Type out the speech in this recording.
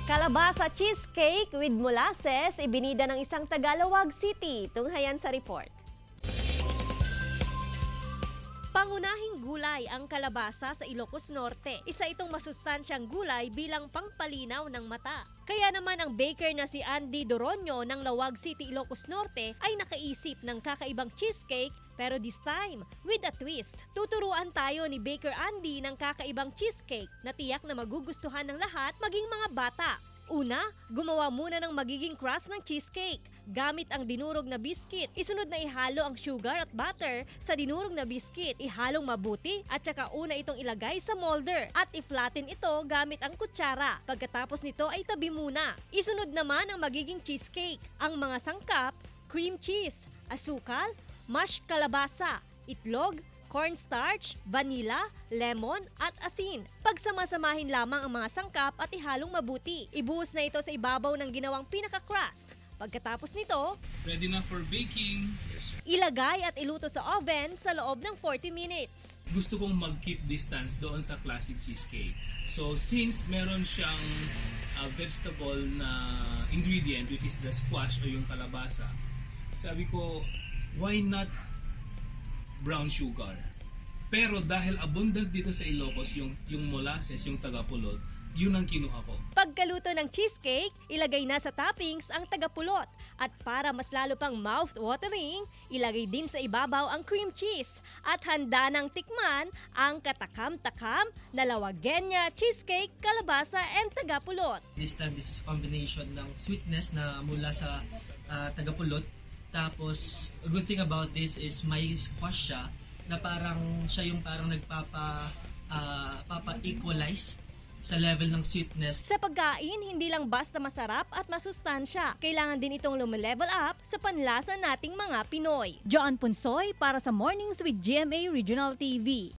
Kalabasa cheesecake with molasses, ibinida ng isang Tagalawag City. Tunghayan sa report. Pangunahing gulay ang kalabasa sa Ilocos Norte. Isa itong masustansyang gulay bilang pangpalinaw ng mata. Kaya naman ang baker na si Andy Doronio ng Lawag City, Ilocos Norte ay nakaisip ng kakaibang cheesecake pero this time with a twist. Tuturuan tayo ni Baker Andy ng kakaibang cheesecake na tiyak na magugustuhan ng lahat maging mga bata. Una, gumawa muna ng magiging crust ng cheesecake. Gamit ang dinurog na biscuit, isunod na ihalo ang sugar at butter sa dinurog na biscuit. Ihalong mabuti at saka una itong ilagay sa molder at i-flatten ito gamit ang kutsara. Pagkatapos nito ay tabi muna. Isunod naman ang magiging cheesecake. Ang mga sangkap, cream cheese, asukal, mashed kalabasa, itlog, cornstarch, vanilla, lemon at asin. Pagsamasamahin lamang ang mga sangkap at ihalong mabuti. Ibuhos na ito sa ibabaw ng ginawang pinaka-crust. Pagkatapos nito, ready na for baking. Ilagay at iluto sa oven sa loob ng 40 minutes. Gusto kong mag-keep distance doon sa classic cheesecake. So since meron siyang vegetable na ingredient which is the squash o yung kalabasa, sabi ko, why not brown sugar? Pero dahil abundant dito sa Ilocos yung molasses, yung tagapulot, yun ang kinuha ko. Pagkaluto ng cheesecake, ilagay na sa toppings ang tagapulot. At para mas lalo pang mouth-watering, ilagay din sa ibabaw ang cream cheese. At handa ng tikman ang katakam-takam na Lawagenya cheesecake, kalabasa, and tagapulot. This time, this is combination ng sweetness na mula sa tagapulot. Tapos, a good thing about this is may squash siya na parang siya yung parang papa-equalize sa level ng sweetness. Sa pagkain, hindi lang basta masarap at masustansya. Kailangan din itong lumilevel up sa panlasa nating mga Pinoy. Joan Punsoy para sa Mornings with GMA Regional TV.